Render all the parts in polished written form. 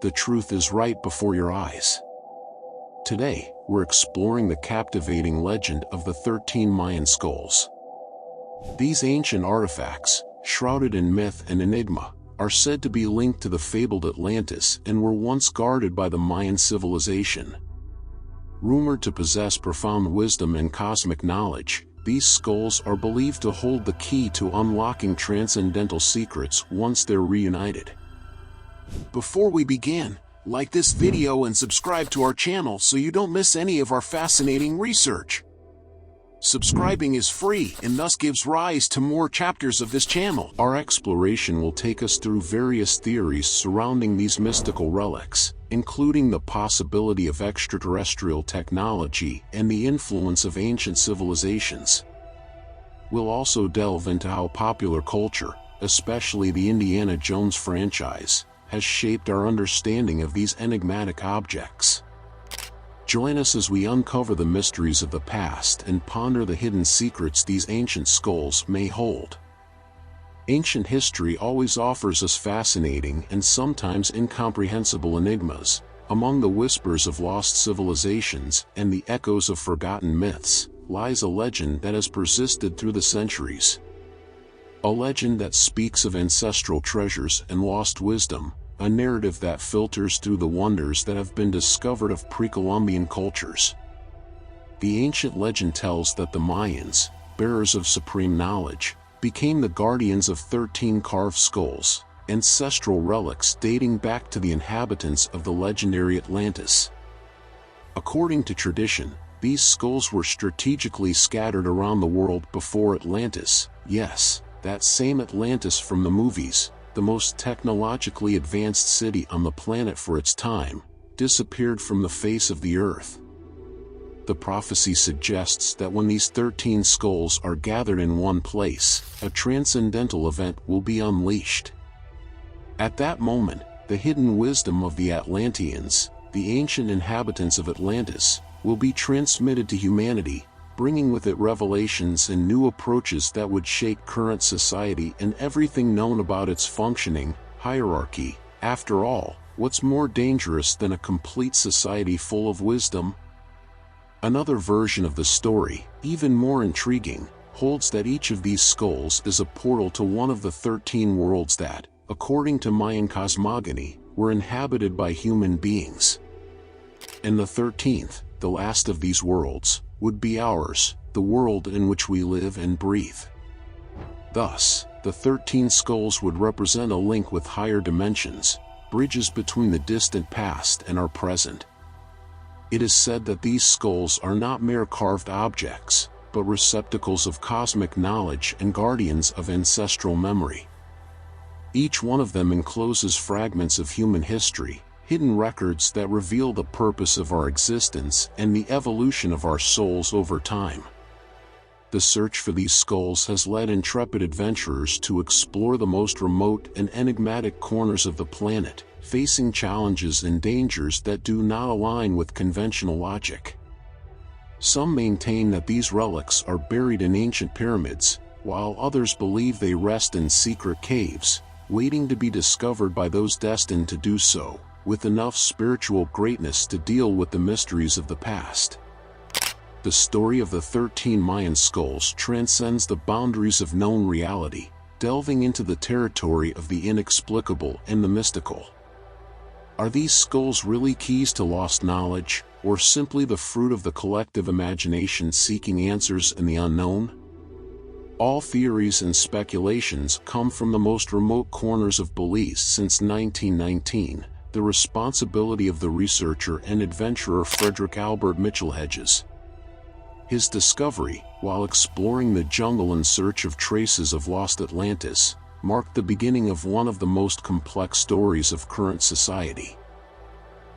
the truth is right before your eyes. Today, we're exploring the captivating legend of the 13 Mayan skulls. These ancient artifacts, shrouded in myth and enigma, are said to be linked to the fabled Atlantis and were once guarded by the Mayan civilization. Rumored to possess profound wisdom and cosmic knowledge, these skulls are believed to hold the key to unlocking transcendental secrets once they're reunited. Before we begin, like this video and subscribe to our channel so you don't miss any of our fascinating research. Subscribing is free and thus gives rise to more chapters of this channel. Our exploration will take us through various theories surrounding these mystical relics, including the possibility of extraterrestrial technology and the influence of ancient civilizations. We'll also delve into how popular culture, especially the Indiana Jones franchise, has shaped our understanding of these enigmatic objects. Join us as we uncover the mysteries of the past and ponder the hidden secrets these ancient skulls may hold. Ancient history always offers us fascinating and sometimes incomprehensible enigmas. Among the whispers of lost civilizations and the echoes of forgotten myths lies a legend that has persisted through the centuries. A legend that speaks of ancestral treasures and lost wisdom, a narrative that filters through the wonders that have been discovered of pre-Columbian cultures. The ancient legend tells that the Mayans, bearers of supreme knowledge, became the guardians of 13 carved skulls, ancestral relics dating back to the inhabitants of the legendary Atlantis. According to tradition, these skulls were strategically scattered around the world before Atlantis, yes, that same Atlantis from the movies, the most technologically advanced city on the planet for its time, disappeared from the face of the earth. The prophecy suggests that when these 13 skulls are gathered in one place, a transcendental event will be unleashed. At that moment, the hidden wisdom of the Atlanteans, the ancient inhabitants of Atlantis, will be transmitted to humanity, bringing with it revelations and new approaches that would shake current society and everything known about its functioning, hierarchy. After all, what's more dangerous than a complete society full of wisdom? Another version of the story, even more intriguing, holds that each of these skulls is a portal to one of the 13 worlds that, according to Mayan cosmogony, were inhabited by human beings. And the 13th, the last of these worlds, would be ours, the world in which we live and breathe. Thus, the 13 skulls would represent a link with higher dimensions, bridges between the distant past and our present. It is said that these skulls are not mere carved objects, but receptacles of cosmic knowledge and guardians of ancestral memory. Each one of them encloses fragments of human history, hidden records that reveal the purpose of our existence and the evolution of our souls over time. The search for these skulls has led intrepid adventurers to explore the most remote and enigmatic corners of the planet, facing challenges and dangers that do not align with conventional logic. Some maintain that these relics are buried in ancient pyramids, while others believe they rest in secret caves, waiting to be discovered by those destined to do so, with enough spiritual greatness to deal with the mysteries of the past. The story of the 13 Mayan skulls transcends the boundaries of known reality, delving into the territory of the inexplicable and the mystical. Are these skulls really keys to lost knowledge, or simply the fruit of the collective imagination seeking answers in the unknown? All theories and speculations come from the most remote corners of Belize since 1919, the responsibility of the researcher and adventurer Frederick Albert Mitchell Hedges. His discovery, while exploring the jungle in search of traces of lost Atlantis, marked the beginning of one of the most complex stories of current society.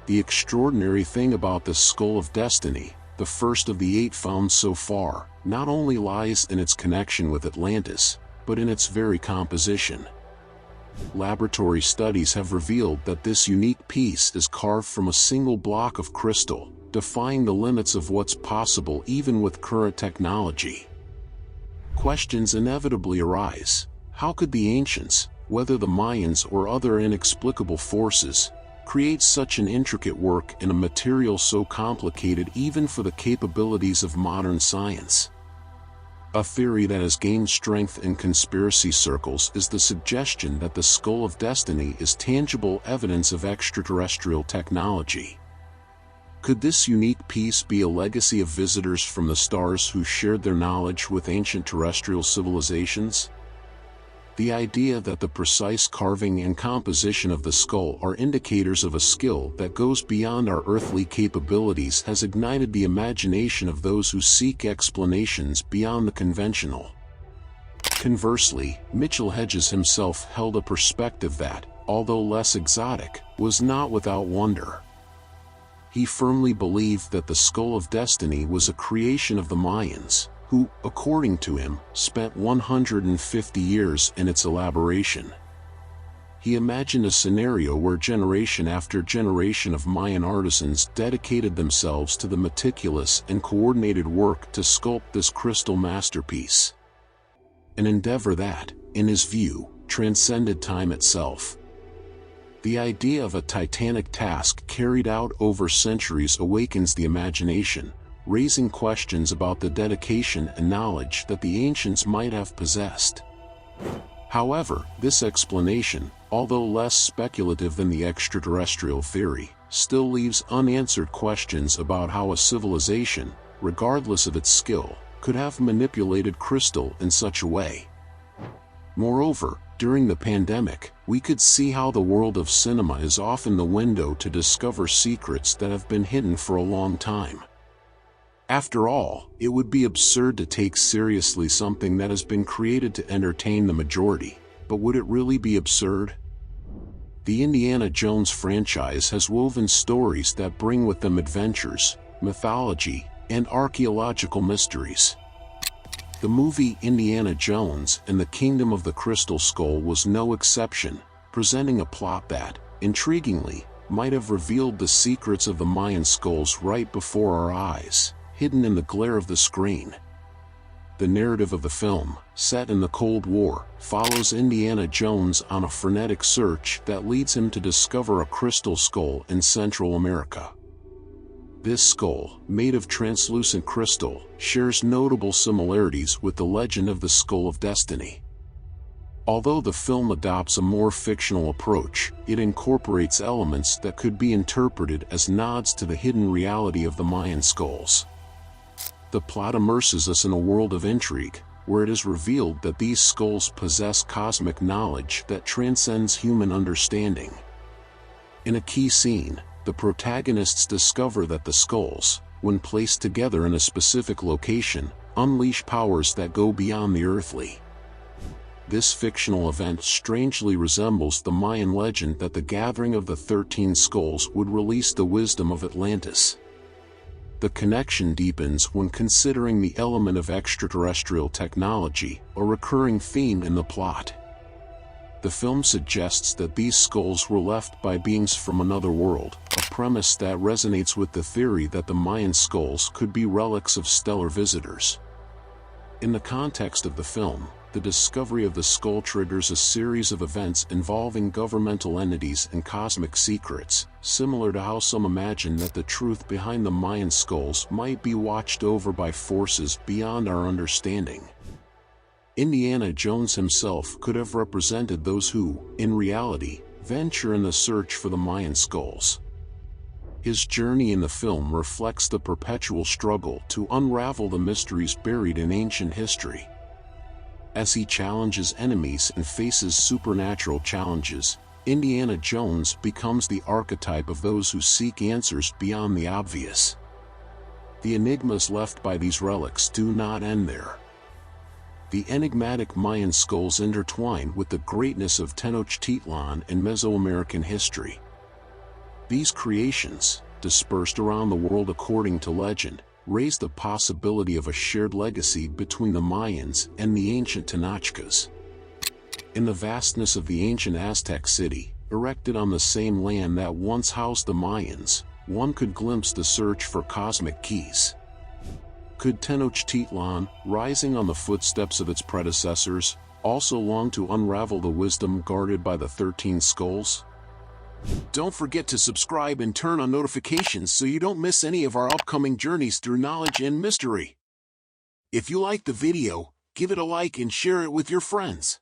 The extraordinary thing about the Skull of Destiny, the first of the 8 found so far, not only lies in its connection with Atlantis, but in its very composition. Laboratory studies have revealed that this unique piece is carved from a single block of crystal, defying the limits of what's possible even with current technology. Questions inevitably arise. How could the ancients, whether the Mayans or other inexplicable forces, create such an intricate work in a material so complicated even for the capabilities of modern science? A theory that has gained strength in conspiracy circles is the suggestion that the Skull of Destiny is tangible evidence of extraterrestrial technology. Could this unique piece be a legacy of visitors from the stars who shared their knowledge with ancient terrestrial civilizations? The idea that the precise carving and composition of the skull are indicators of a skill that goes beyond our earthly capabilities has ignited the imagination of those who seek explanations beyond the conventional. Conversely, Mitchell Hedges himself held a perspective that, although less exotic, was not without wonder. He firmly believed that the Skull of Destiny was a creation of the Mayans, who, according to him, spent 150 years in its elaboration. He imagined a scenario where generation after generation of Mayan artisans dedicated themselves to the meticulous and coordinated work to sculpt this crystal masterpiece. An endeavor that, in his view, transcended time itself. The idea of a titanic task carried out over centuries awakens the imagination, raising questions about the dedication and knowledge that the ancients might have possessed. However, this explanation, although less speculative than the extraterrestrial theory, still leaves unanswered questions about how a civilization, regardless of its skill, could have manipulated crystal in such a way. Moreover, during the pandemic, we could see how the world of cinema is often the window to discover secrets that have been hidden for a long time. After all, it would be absurd to take seriously something that has been created to entertain the majority, but would it really be absurd? The Indiana Jones franchise has woven stories that bring with them adventures, mythology, and archaeological mysteries. The movie Indiana Jones and the Kingdom of the Crystal Skull was no exception, presenting a plot that, intriguingly, might have revealed the secrets of the Mayan skulls right before our eyes, hidden in the glare of the screen. The narrative of the film, set in the Cold War, follows Indiana Jones on a frenetic search that leads him to discover a crystal skull in Central America. This skull, made of translucent crystal, shares notable similarities with the legend of the Skull of Destiny. Although the film adopts a more fictional approach, it incorporates elements that could be interpreted as nods to the hidden reality of the Mayan skulls. The plot immerses us in a world of intrigue, where it is revealed that these skulls possess cosmic knowledge that transcends human understanding. In a key scene, the protagonists discover that the skulls, when placed together in a specific location, unleash powers that go beyond the earthly. This fictional event strangely resembles the Mayan legend that the gathering of the 13 skulls would release the wisdom of Atlantis. The connection deepens when considering the element of extraterrestrial technology, a recurring theme in the plot. The film suggests that these skulls were left by beings from another world, a premise that resonates with the theory that the Mayan skulls could be relics of stellar visitors. In the context of the film, the discovery of the skull triggers a series of events involving governmental entities and cosmic secrets, similar to how some imagine that the truth behind the Mayan skulls might be watched over by forces beyond our understanding. Indiana Jones himself could have represented those who, in reality, venture in the search for the Mayan skulls. His journey in the film reflects the perpetual struggle to unravel the mysteries buried in ancient history. As he challenges enemies and faces supernatural challenges, Indiana Jones becomes the archetype of those who seek answers beyond the obvious. The enigmas left by these relics do not end there. The enigmatic Mayan skulls intertwine with the greatness of Tenochtitlan and Mesoamerican history. These creations, dispersed around the world according to legend, raise the possibility of a shared legacy between the Mayans and the ancient Tenochcas. In the vastness of the ancient Aztec city, erected on the same land that once housed the Mayans, one could glimpse the search for cosmic keys. Could Tenochtitlan, rising on the footsteps of its predecessors, also long to unravel the wisdom guarded by the 13 skulls? Don't forget to subscribe and turn on notifications so you don't miss any of our upcoming journeys through knowledge and mystery. If you liked the video, give it a like and share it with your friends.